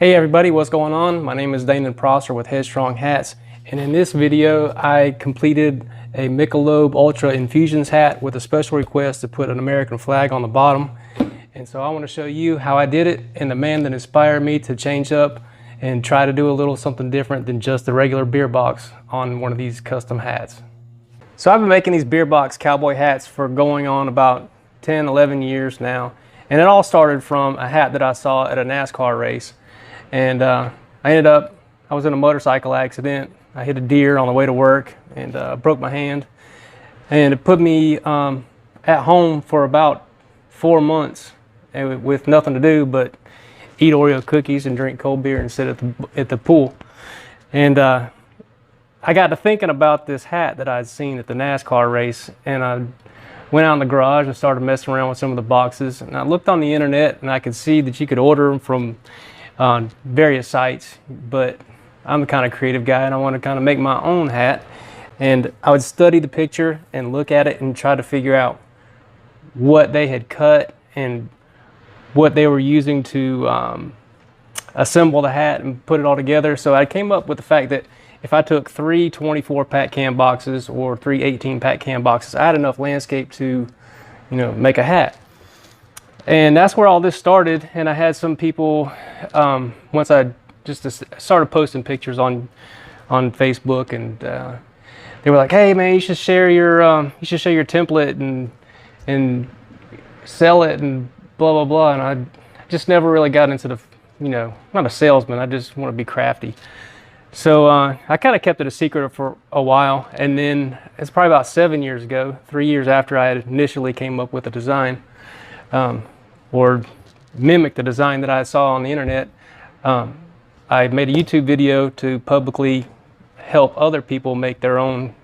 Hey everybody, what's going on? My name is Damon Prosser with Headstrong Hats, and in this video I completed a Michelob Ultra Infusions hat with a special request to put an American flag on the bottom. And so I want to show you how I did it and the man that inspired me to change up and try to do a little something different than just the regular beer box on one of these custom hats. So I've been making these beer box cowboy hats for going on about 10, 11 years now. And it all started from a hat that I saw at a NASCAR race. And I was in a motorcycle accident. I hit a deer on the way to work and broke my hand. And it put me at home for about 4 months with nothing to do but eat Oreo cookies and drink cold beer and sit at the pool. And I got to thinking about this hat that I'd seen at the NASCAR race, and I went out in the garage and started messing around with some of the boxes. And I looked on the internet and I could see that you could order them from on various sites, but I'm the kind of creative guy and I want to kind of make my own hat. And I would study the picture and look at it and try to figure out what they had cut and what they were using to assemble the hat and put it all together. So I came up with the fact that if I took 3 24-pack can boxes or 3 18-pack can boxes, I had enough landscape to, make a hat. And that's where all this started. And I had some people, once I just started posting pictures on Facebook, and they were like, "Hey man, you should share your template and sell it and blah blah blah." And I just never really got into the, not a salesman. I just want to be crafty. So I kind of kept it a secret for a while, and then it's probably about 7 years ago, 3 years after I had initially came up with the design, or mimicked the design that I saw on the internet. I made a YouTube video to publicly help other people make their own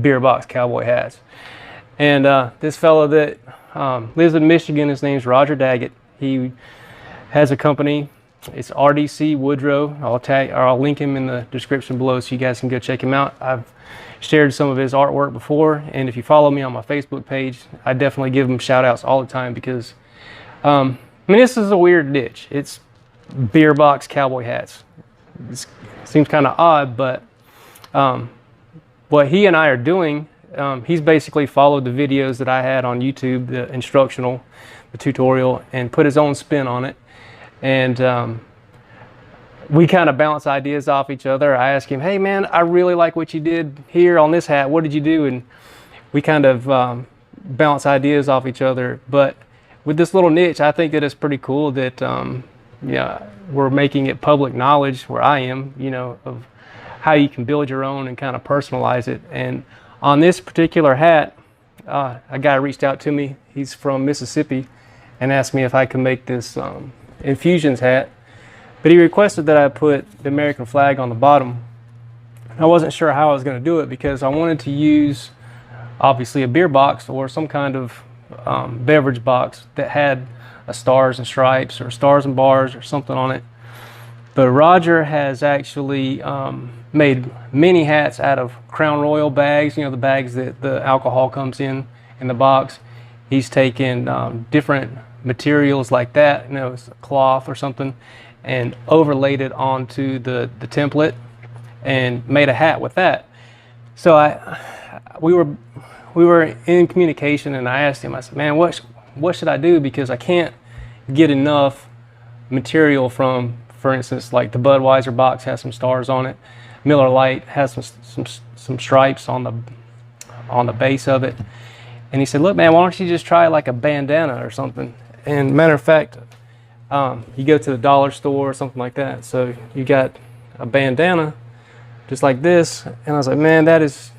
beer box cowboy hats. And this fellow that lives in Michigan, his name's Roger Daggett. He has a company. It's RDC Woodrow. I'll link him in the description below so you guys can go check him out. I've shared some of his artwork before, and if you follow me on my Facebook page, I definitely give him shout outs all the time because this is a weird niche. It's beer box cowboy hats. It seems kind of odd, but what he and I are doing, he's basically followed the videos that I had on YouTube, the instructional, the tutorial, and put his own spin on it. And we kind of bounce ideas off each other. I ask him, "Hey man, I really like what you did here on this hat. What did you do?" And we kind of bounce ideas off each other. But with this little niche, I think that it's pretty cool that we're making it public knowledge where I am, of how you can build your own and kind of personalize it. And on this particular hat, a guy reached out to me. He's from Mississippi and asked me if I could make this Infusions hat, but he requested that I put the American flag on the bottom. I wasn't sure how I was going to do it because I wanted to use obviously a beer box or some kind of beverage box that had a stars and stripes or stars and bars or something on it. But Roger has actually made many hats out of Crown Royal bags, the bags that the alcohol comes in the box. He's taken different materials like that, it's cloth or something, and overlaid it onto the template and made a hat with that. So we were in communication, and I asked him, I said, "Man, what should I do? Because I can't get enough material from, for instance, like the Budweiser box has some stars on it. Miller Lite has some stripes on the base of it." And he said, "Look, man, why don't you just try like a bandana or something?" And matter of fact, you go to the dollar store or something like that. So you got a bandana just like this. And I was like, man, that's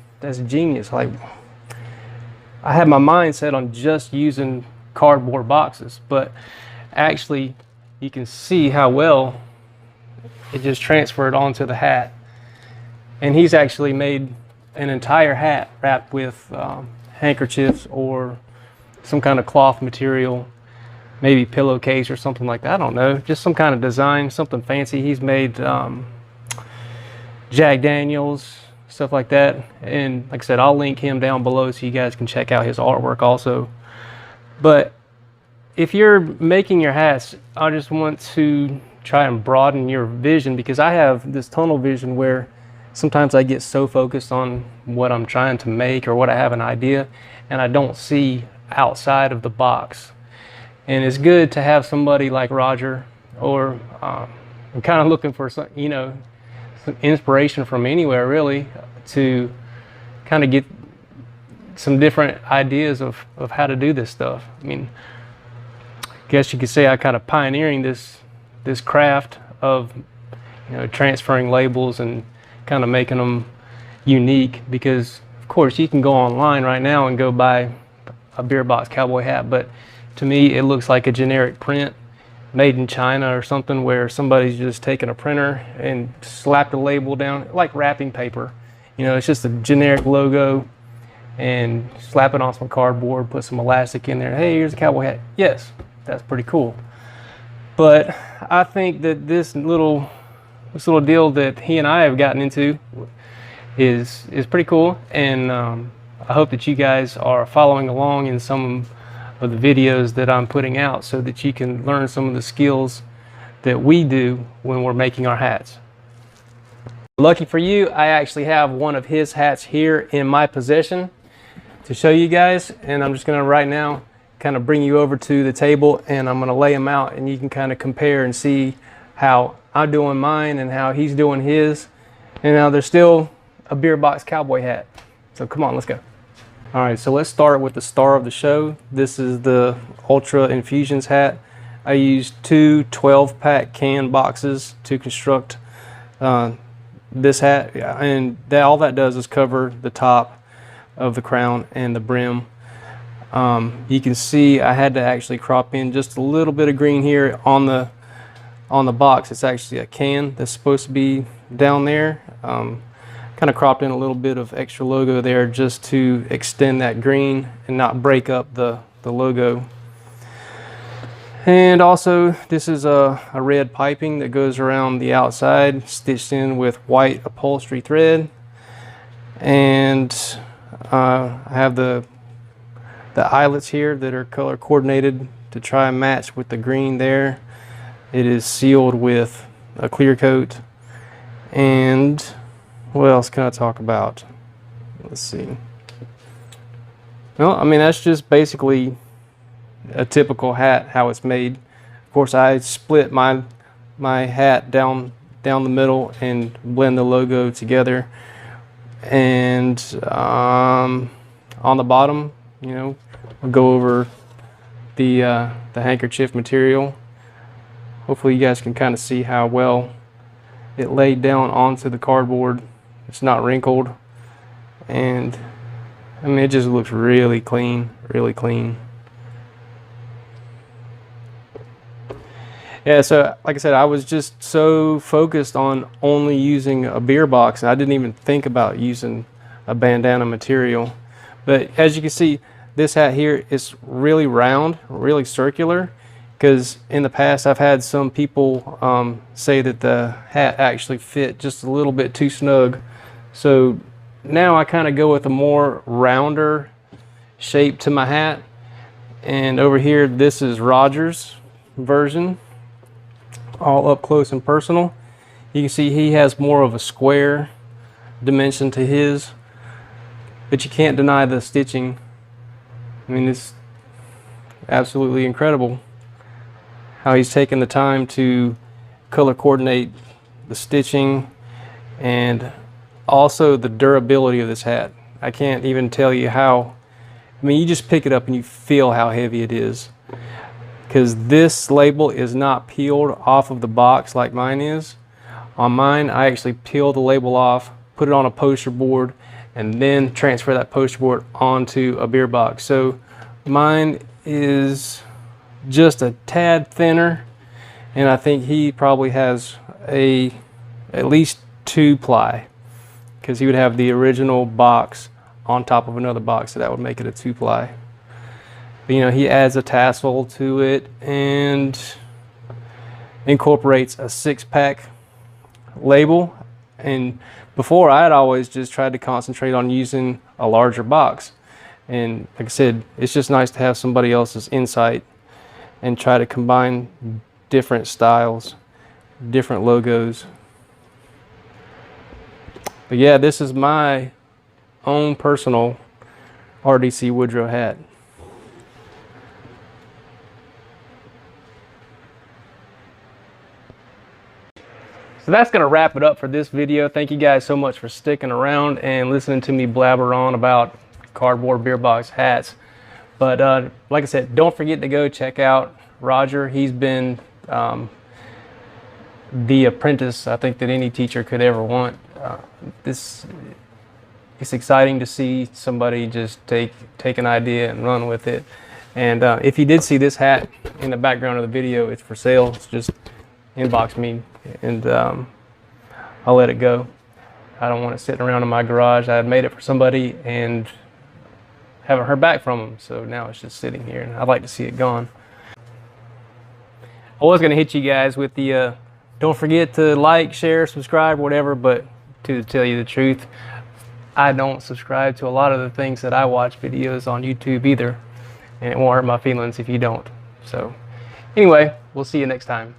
genius. Like, I had my mind set on just using cardboard boxes, but actually you can see how well it just transferred onto the hat. And he's actually made an entire hat wrapped with handkerchiefs or some kind of cloth material, maybe pillowcase or something like that. I don't know, just some kind of design, something fancy. He's made Jack Daniels, stuff like that. And like I said, I'll link him down below so you guys can check out his artwork also. But if you're making your hats, I just want to try and broaden your vision, because I have this tunnel vision where sometimes I get so focused on what I'm trying to make or what I have an idea, and I don't see outside of the box. And it's good to have somebody like Roger, or I'm kind of looking for some, some inspiration from anywhere really, to kind of get some different ideas of how to do this stuff. I mean, I guess you could say I kind of pioneering this craft of transferring labels and kind of making them unique, because of course you can go online right now and go buy a beer box cowboy hat, but to me it looks like a generic print made in China or something, where somebody's just taken a printer and slapped a label down like wrapping paper. It's just a generic logo, and slap it on some cardboard, put some elastic in there. Hey, here's a cowboy hat. Yes, that's pretty cool. But I think that this little deal that he and I have gotten into is pretty cool, and I hope that you guys are following along in some of the videos that I'm putting out, so that you can learn some of the skills that we do when we're making our hats. Lucky for you, I actually have one of his hats here in my possession to show you guys, and I'm just going to right now kind of bring you over to the table, and I'm going to lay them out, and you can kind of compare and see how I'm doing mine and how he's doing his. And now there's still a beer box cowboy hat. So come on, let's go. All right, so let's start with the star of the show. This is the Ultra Infusions hat. I used two 12-pack can boxes to construct this hat, and all that does is cover the top of the crown and the brim. You can see I had to actually crop in just a little bit of green here on the box. It's actually a can that's supposed to be down there. Kind of cropped in a little bit of extra logo there just to extend that green and not break up the logo. And also, this is a red piping that goes around the outside, stitched in with white upholstery thread. And I have the eyelets here that are color coordinated to try and match with the green there. It is sealed with a clear coat. And what else can I talk about? Let's see. Well, I mean, that's just basically a typical hat, how it's made. Of course, I split my hat down the middle and blend the logo together. And on the bottom, we'll go over the handkerchief material. Hopefully you guys can kind of see how well it laid down onto the cardboard. It's not wrinkled, and I mean, it just looks really clean, really clean. Yeah, so like I said, I was just so focused on only using a beer box, and I didn't even think about using a bandana material. But as you can see, this hat here is really round, really circular, because in the past I've had some people say that the hat actually fit just a little bit too snug. So now I kind of go with a more rounder shape to my hat. And over here, this is Roger's version, all up close and personal. You can see he has more of a square dimension to his, but you can't deny the stitching. I mean, it's absolutely incredible how he's taken the time to color coordinate the stitching, and also the durability of this hat. I can't even tell you how, I mean, you just pick it up and you feel how heavy it is, because this label is not peeled off of the box like mine is. On mine, I actually peel the label off, put it on a poster board, and then transfer that poster board onto a beer box. So mine is just a tad thinner, and I think he probably has at least 2-ply, because he would have the original box on top of another box, so that would make it a 2-ply. But he adds a tassel to it and incorporates a 6-pack label. And before, I had always just tried to concentrate on using a larger box, and like I said, it's just nice to have somebody else's insight and try to combine different styles. different logos. But yeah, this is my own personal RDC Woodrow hat. So that's going to wrap it up for this video. Thank you guys so much for sticking around and listening to me blabber on about cardboard beer box hats. But like I said, don't forget to go check out Roger. He's been the apprentice I think that any teacher could ever want. It's exciting to see somebody just take an idea and run with it. And if you did see this hat in the background of the video, it's for sale. It's just inbox me and I'll let it go. I don't want it sitting around in my garage. I had made it for somebody and haven't heard back from them, so now it's just sitting here and I'd like to see it gone. I was going to hit you guys with the don't forget to like, share, subscribe, whatever, but to tell you the truth, I don't subscribe to a lot of the things that I watch videos on YouTube either, and it won't hurt my feelings if you don't. So anyway, we'll see you next time.